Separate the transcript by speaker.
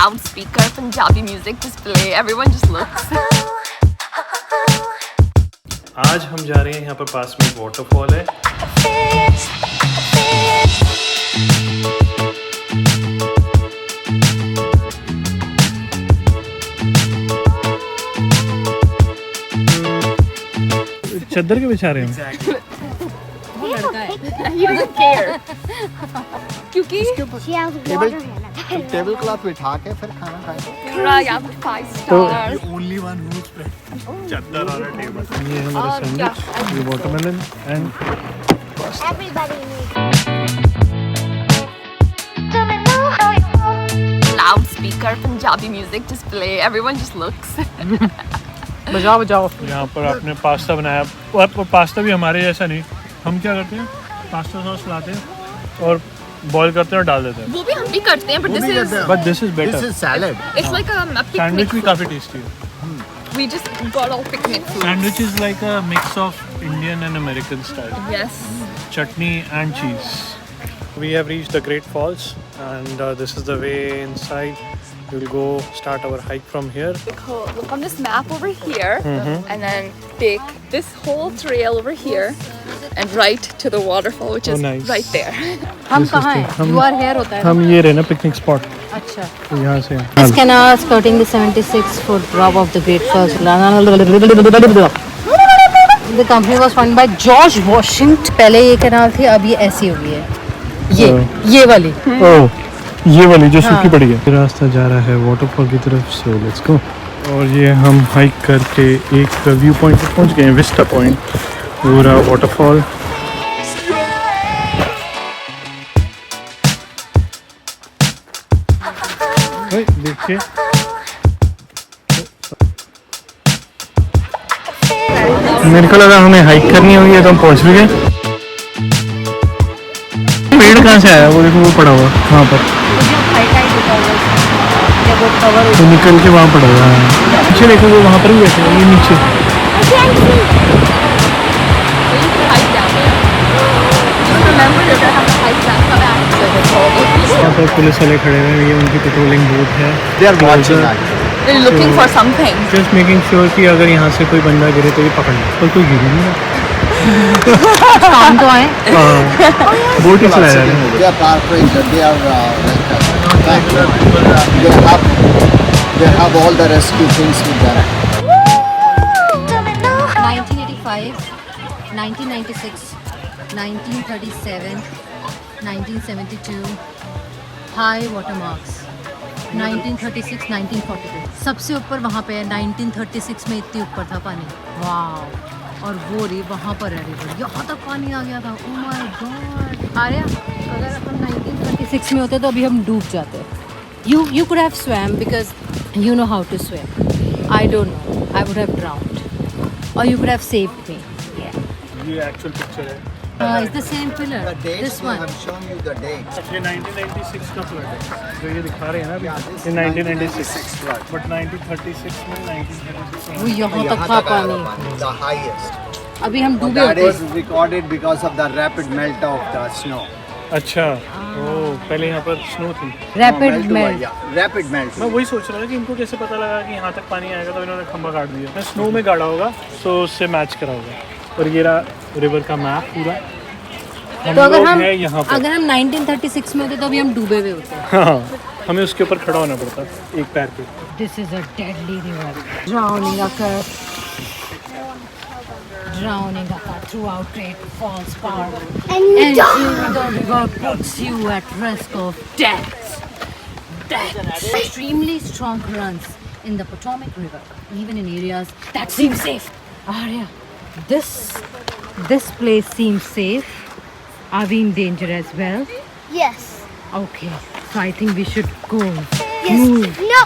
Speaker 1: loudspeaker, Punjabi music display. Everyone just looks.
Speaker 2: आज हम जा रहे हैं यहाँ पर पास में एक वाटरफॉल है। चद्दर के बिछा रहे हैं।
Speaker 1: वो लड़का है। He doesn't care. क्योंकि
Speaker 3: टेबल क्लॉथ बिठा के फिर खाना खाएंगे।
Speaker 1: पूरा यहाँ पे 5 stars.
Speaker 3: ओनली वन हु
Speaker 2: चद्दर और टेबल। ये हमारा सैंडविच, ये watermelon and
Speaker 4: Everybody needs.
Speaker 1: Loudspeaker, Punjabi music display. Everyone just looks.
Speaker 2: बजाओ। यहाँ पर आपने पास्ता बनाया और पास्ता भी हमारे जैसा नहीं। हम क्या करते हैं, पास्ता सॉस लाते हैं और बॉईल करते हैं और डाल देते हैं।
Speaker 1: वो भी हम भी करते हैं, but
Speaker 2: this is better.
Speaker 3: This is salad.
Speaker 1: It's like a picnic
Speaker 2: sandwich भी
Speaker 1: food.
Speaker 2: काफी टेस्टी है।
Speaker 1: We just got all picnic food.
Speaker 2: Sandwich is like a mix of Indian and American style.
Speaker 1: Yes.
Speaker 2: Chutney and cheese. We have reached the Great Falls and this is the way inside. We'll go start our hike from here.
Speaker 1: Look on this map over here, and then take this whole trail over here, and right to the waterfall, which is
Speaker 2: nice.
Speaker 1: right there.
Speaker 5: हम कहाँ हैं? You are here होता है।
Speaker 2: हम ये रहे ना picnic spot.
Speaker 5: अच्छा।
Speaker 2: तो यहाँ से
Speaker 5: This canal skirting the 76-foot drop of the Great Falls. The company was founded by George Washington. पहले ये कैनाल थी, अब ये ऐसी हो गई है। ये वाली।
Speaker 2: ओह, ये वाली जो सूखी पड़ी है। रास्ता जा रहा है वाटरफॉल की तरफ, सो लेट्स गो। और ये हम हाइक करके एक व्यू पॉइंट पर पहुंच गए हैं, विस्टा पॉइंट, पूरा वाटरफॉल। देखिए मेरे को लगा हमें हाइक करनी होगी तो हम पहुंच भी गए। पेड़ कहाँ से आया? वो देखो, वो पड़ा हुआ वहाँ पर, तो निकल के वहाँ पड़ा हुआ है। पीछे देखो, वो वहाँ पर भी बैठे हैं, ये नीचे। यहाँ पर पुलिस वाले खड़े हुए हैं, ये उनकी पेट्रोलिंग बोट है।
Speaker 3: They are watching us.
Speaker 1: They're looking for something.
Speaker 2: Just making sure कि अगर यहाँ से कोई बंदा गिरे तो ये पकड़ ले, पर कोई गिरे नहीं।
Speaker 5: काम तो आए।
Speaker 2: बोट ही चलाया जा रहा है।
Speaker 3: They are corporated. They have all the rescue things with them.
Speaker 5: 1985, 1996, 1937, 1972, high water marks. 1936, 1942. सबसे ऊपर वहाँ पे है। 1936 में इतनी ऊपर था पानी। वाह। और वो री वहाँ पर है रिवर, यहाँ तक पानी आ गया था। Oh my God. आर्या, अगर हम 1936 में होते तो अभी हम डूब जाते। You could have swam because you know how to swim. I don't know. I would have drowned. Or you could have saved me. Yeah.
Speaker 2: ये एक्चुअल पिक्चर है।
Speaker 5: It's the same pillar.
Speaker 3: The dates
Speaker 5: This
Speaker 3: we
Speaker 5: one.
Speaker 3: have shown you the dates.
Speaker 2: ये 1996 का flood है जो ये दिखा रहे हैं ना अभी। ये 1996
Speaker 3: flood.
Speaker 2: बट 1936 में 1936
Speaker 5: वो
Speaker 2: में
Speaker 5: यहाँ तक
Speaker 3: यहाँ
Speaker 5: था
Speaker 3: तक आया
Speaker 5: पानी।
Speaker 3: पानी, the highest.
Speaker 5: अभी हम
Speaker 3: But
Speaker 5: डूबे
Speaker 3: that
Speaker 5: होते।
Speaker 3: is recorded because of the rapid melt of the snow.
Speaker 2: अच्छा। ओह, पहले यहाँ पर स्नो थी।
Speaker 5: Rapid
Speaker 3: हुआ,
Speaker 5: melt.
Speaker 3: yeah, rapid melt.
Speaker 2: मैं वही सोच रहा था कि इनको कैसे पता लगा कि यहाँ तक पानी आएगा, तो इन्होंने खंभा काट दिया। स्नो में गाड़ा होगा तो उससे मैच करा होगा। और ये रहा रिवर का मैप पूरा।
Speaker 5: तो अगर
Speaker 2: लोग
Speaker 5: हम
Speaker 2: हैं यहाँ पर।
Speaker 5: 1936 में होते तो अभी हम डूबे हुए होते।
Speaker 2: हाँ, हमें उसके ऊपर खड़ा होना पड़ता एक पैर पे।
Speaker 5: This is a deadly river. Drowning occurs. Drowning occurs throughout Great Falls Park. And the river puts you at risk of death. Extremely strong currents in the Potomac River, even in areas that seem safe. Arya, this place seems safe. Are we in danger as well?
Speaker 4: Yes.
Speaker 5: Okay, so I think we should go.
Speaker 4: Yes.
Speaker 5: Move.
Speaker 4: No.